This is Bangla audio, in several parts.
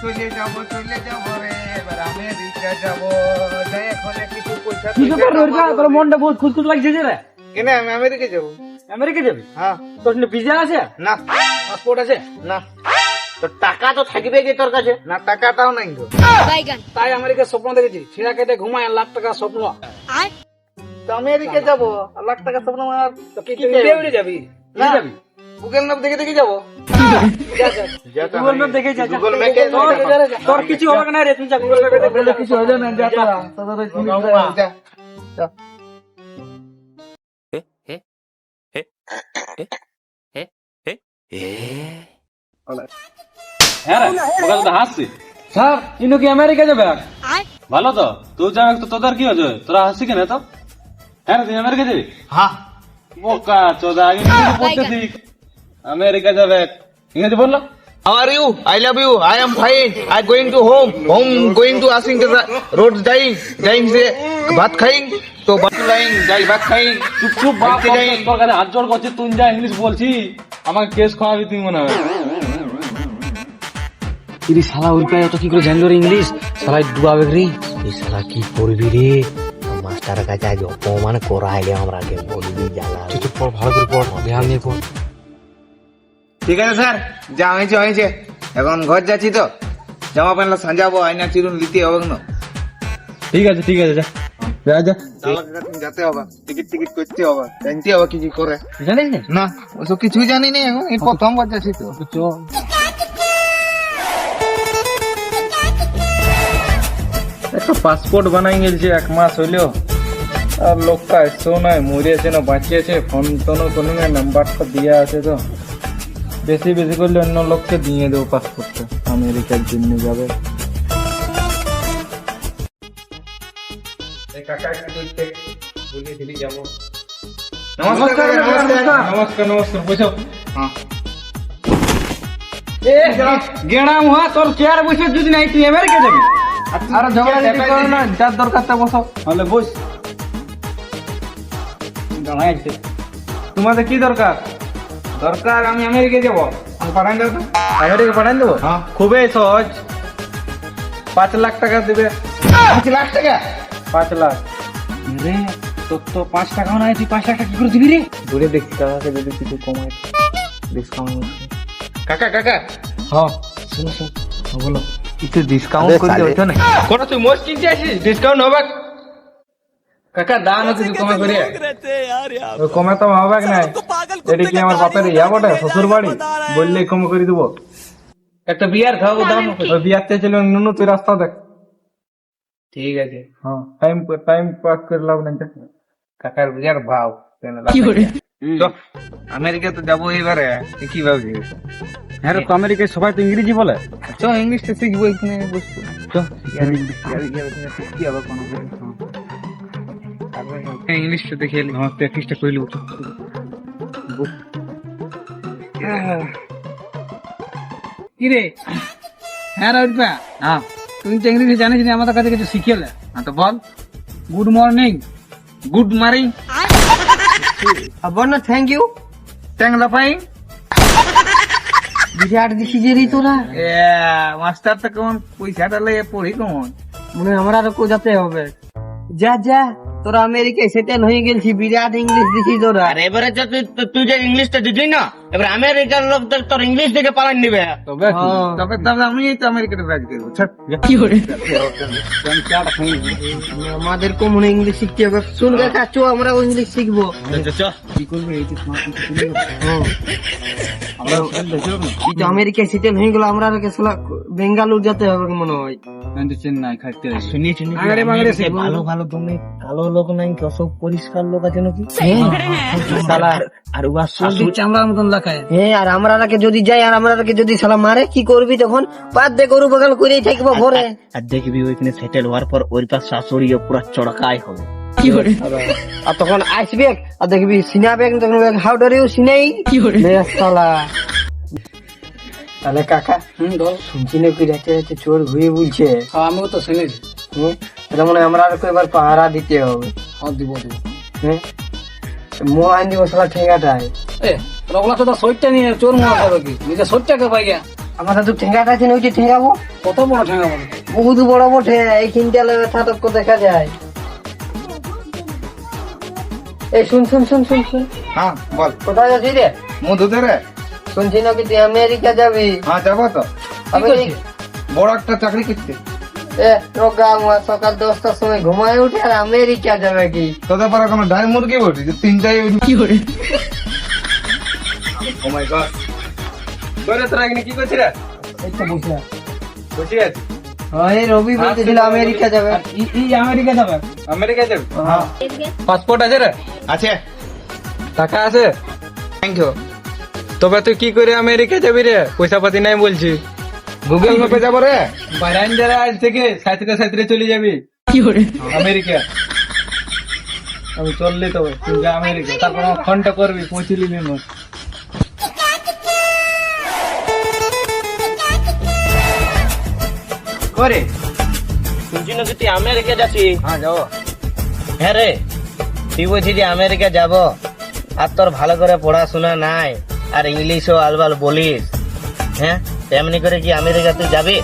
চলে যাবো রে, এবার আমেরিকা যাবো। যাই এখন কিছু পয়সা কি ব্যাপার রোহিত ভাই, তোর মনটা বহুত খুশখুশ লাগছে যে রে? কেন আমি আমেরিকা যাবো? আমেরিকা যাবি? হ্যাঁ। তোর ভিসা আছে? না। পাসপোর্ট আছে? না। তোর টাকা তো থাকবে কি তোর কাছে? না, টাকাটাও নাই তো। তাই আমেরিকার স্বপ্ন দেখেছি, ছিঁড়া কেটে ঘুমায় লাখ টাকা স্বপ্ন। তো আমেরিকা যাবো, আর লাখ টাকা স্বপ্ন আমার। তো কি তুই উড়ে যাবি? না। যাবি? গুগল ম্যাপ দেখে দেখে যাবো। গুগল ম্যাপ দেখে যা। গুগল ম্যাপে তোর কিছু হবে না রে, তুই যা গুগল ম্যাপে দেখে কিছু হবে না, যা তোরা। তোদের ওই পুলিশ যা। যা। হ্যাঁ রে, ওকে তো হাসছি। স্যার ইনু কি আমেরিকা যাবে? ভালো তো, তুই যাবে তো তোদের কি হচ্ছে? তোরা হাসছি কেন তো? হ্যাঁ রে, তুই আমেরিকা যাবি? হ্যাঁ। বোকা চোদা, আগে ইংরেজি পড়তে শিখ। আমেরিকা যাবে, ইংরেজি বললো? How are you? I love you. I am fine. I going to home. Home going to asking the road dying. Dying से भात खाएं तो भात लाएं. जाई भात खाएं. চুপ চুপ বাপ, দেখতে যাই। তোর কাছে হাত জোড় করছে, তুই যা ইংলিশ বলছি, আমাকে কেস খাওয়াবি তুই মনে হয়। ইরি শালা উল্পায় অত কি করে জানলো রে ইংলিশ? শালা ডুবাবে রে। এই শালা কি করবি রে? মাস্টার কাছে আজ অপমান করাইলে আমরাকে বলবি জ্বালা। তুই তো পড়, ভালো করে পড়, ধ্যান দিয়ে পড়। ঠিক আছে স্যার, যা হয়েছে এখন ঘর যাচ্ছি তো, জামা প্যান্ট সাজাবো, আয়না চিরুন নিতে হবে না। ঠিক আছে যা যা যা। যেতে হবে, টিকিট করতে হবে, জানতে হবে কি কি করে। জানিস না? না ওসব কিছুই জানি না, এখন এই প্রথমবার যাচ্ছি তো। চল। একটা পাসপোর্ট বানাই গেছে 1 মাস হইলো, আর লোকটা এসেও নাই, মরিয়েছে না বাঁচিয়েছে, ফোন টোন কোনো না, নাম্বারটা দেওয়া আছে তো। বেশি করলে অন্য লোককে দিয়ে দেবো পাসপোর্টটা, আমেরিকার জন্য যাবে। নমস্কার নমস্কার বসো। হ্যাঁ। গেড়া মুহা, তোর চেয়ার বসে যদি নাই তুই আমেরিকা যাবি? আর ঝগড়া ঝাঁটি করো না, যার দরকার তা বসো। হলে বস। দাঁড়াই আছে। তোমাদের কি দরকার? দরকার আমি আমেরিকা যাবো, আমি পাঠান দেবো তো। আমেরিকা পাঠান দেবো? হ্যাঁ। খুবই সহজ, 5 লাখ টাকা দিবে। 5 লাখ টাকা? 5 লাখ। রে তোর তো 5 টাকাও নাই, তুই 5 লাখ টাকা কি করে দিবি রে? ঘুরে দেখছি টাকাকে যদি কিছু কমায়, ডিসকাউন্ট। কাকা হ্যাঁ শুনো শুন, বলো। একটু ডিসকাউন্ট করে দিও না? কোন তুই মোষ কিনতে আসিস, ডিসকাউন্ট হবে? কাকা দাম কিছু কমে করে, ওই কমে তো হবে নাই। এটা কি আমার বাপের ইয়া বটে, শ্বশুর বাড়ি, বললেই কমে করে দেবো। একটা বিয়ার খাওয়াবো, দাম ওই বিয়ারতে চলে নুনু, তুই রাস্তা দেখ। ঠিক আছে। হ্যাঁ, টাইম পাস করে লাভ নাই। কাকার বুঝার ভাব কি করে? তো আমেরিকা তো যাবো এবারে, কি ভাবছিস? হ্যাঁ রে, তো আমেরিকায় সবাই তো ইংরেজি বলে। চ ইংলিশটা শিখবো এখানে বসবো। ইংলিশটা দেখে এলি, হ্যাঁ, প্র্যাকটিসটা করে নেবো তো। কি রে? হ্যাঁ রবিপা, হ্যাঁ তুই তো ইংরেজি জানিস না, আমাদের কাছে কিছু শিখিয়ে। তো বল। Good morning. Good morning. বল না থ্যাংক ইউ। ট্যাংলা পাই। বিরাট দেখি যে রে তোরা, মাস্টার তো কেমন পয়সাটা লেগে পড়ি কেমন। মনে হয় আমরা আরো যেতে হবে। যা যা, তোরা আমেরিকায় সেটেল হয়ে গেছি, বিরাট ইংলিশ দিছি তোরা। আর এবারে যে তুই যে ইংলিশটা দিলি না, এবার আমেরিকার লোক তোর ইংলিশ দেখে পালান নিবে। তবে কি? তবে আমি তো আমেরিকাতে কাজ করবো। কি করে? আমাদেরকে মনে ইংলিশ শিখতে হবে। শুন কাকা, চো আমরা ইংলিশ শিখবো। কি করবো এই তো আমেরিকায় সেটেল হয়ে গেল, আমরা আরো বেঙ্গালুর যেতে হবে মনে হয়। চেন্নাই খাইতে শুনি ভালো ভালো তুমি কালো লোক নাই, সব পরিষ্কার লোক আছে নাকি? শালা আর উহার শাশুড়ি চামড়ার মতন লাগায়। হ্যাঁ, আর আমরা যদি যাই, আর আমরা যদি শালা মারে, কি করবি তখন? বাদ দে, গরু বগাল করেই থাকবো ঘরে। আর দেখবি ওইখানে সেটেল হওয়ার পর ওর পাশ শাশুড়ি পুরা চড়কাই হবে। কি করে? আর তখন আসবে, আর দেখবি সিনাবে, তখন হাউ ডর ইউ সিনাই। কি করে? শালা তাহলে কাকা শুনছি নাকি রাতে রাতে চোর ঘুরে বলছে। আমিও তো শুনেছি। এটা মনে হয় আমরা আর এবার পাহারা দিতে হবে। দিব হ্যাঁ, মোয়াইন দিব শালা ঠেঙ্গাটায়। রগলা তো শরীরটা নিয়ে চোর মারা যাবে কি, নিজের শরীরটাকে পাইয়া। আমাদের তো ঠেঙ্গাটা আছে না, ওইটা ঠেঙ্গাবো। কত বড় ঠেঙ্গা বলে বহুত বড় বটে, এই কিনটালের থাটক দেখা যায়। এই শুন শুন শুন শুন শুন, হ্যাঁ বল। কোথায় যাচ্ছি রে? মধুতে রে? শুনছি নাকি তুই আমেরিকা যাবি। হ্যাঁ যাবো তো, বড় একটা চাকরি করতে। এ রোগা আমার সকাল 10টার সময় ঘুমায় উঠে আর আমেরিকা যাবে কি? তোদের পারে কোনো ডাই মুরগি বলি যে তিনটাই কি করে? ও মাই গড। তোরা তোরা এখানে কি করছিস রে? এই তো বসে আছে। বসে আছিস? ওই রবি বলতেছিল আমেরিকা যাবে। এই আমেরিকা যাবে। আমেরিকা যাবি? হ্যাঁ পাসপোর্ট আছে রে? আছে। টাকা আছে? Thank you. তবে তুই কি করে আমেরিকা যাবি রে? পয়সা পাতি নাই বলছি। গুগল ম্যাপে যাবো রে। বাইরান যারা আজ থেকে সাঁতরে সাঁতরে চলে যাবি আমেরিকা। আমি চললি তবে তুই যা আমেরিকা, তারপর আমার ফোনটা করবি, পৌঁছলি নি মোর। করে শুনছি নাকি তুই আমেরিকা যাচ্ছি। হ্যাঁ যাবো। হ্যাঁ রে, তুই বলছিস যে আমেরিকা যাব, আর তোর ভালো করে পড়াশোনা নাই, আর ইংলিশও আলবাল বলিস, হ্যাঁ তেমনি করে কি আমেরিকা তুই যাবি?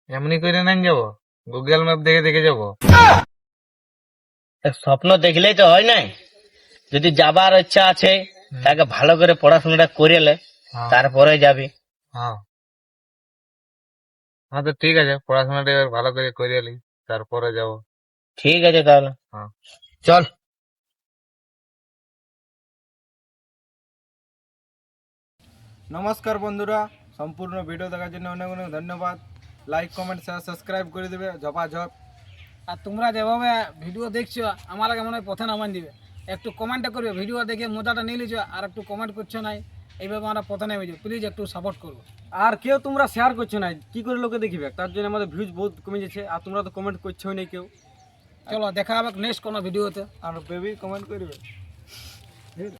এমনি করে নাই যাবো, গুগল ম্যাপ দেখে দেখে যাবো। স্বপ্ন দেখলেই তো হয় নাই, যদি যাবার ইচ্ছা আছে তাকে ভালো করে পড়াশোনাটা করেলে তারপরে যাবি। হ্যাঁ হ্যাঁ, তো ঠিক আছে, পড়াশোনাটা এবার ভালো করে করে এলি, তারপরে যাবো। ঠিক আছে তাহলে, হ্যাঁ চল। নমস্কার বন্ধুরা, সম্পূর্ণ ভিডিও দেখার জন্য অনেক অনেক ধন্যবাদ। লাইক কমেন্ট শেয়ার সাবস্ক্রাইব করে দেবে ঝপাঝপ। আর তোমরা যেভাবে ভিডিও দেখছো আমার আগে মনে হয় পথে নামান দিবে, একটু কমেন্টটা করবে, ভিডিও দেখে মজাটা নিয়ে লিছো আর একটু কমেন্ট করছো নাই, এইভাবে আমরা পথে নেমে যাবো, প্লিজ একটু সাপোর্ট করবো। আর কেউ তোমরা শেয়ার করছো না, কি করে লোকে দেখিবে? তার জন্য আমাদের ভিউজ বহুত কমে যাচ্ছে, আর তোমরা তো কমেন্ট করছো না কেউ। চলো দেখা হবে নেক্সট কোনো ভিডিওতে। আর বেবি কমেন্ট করবে।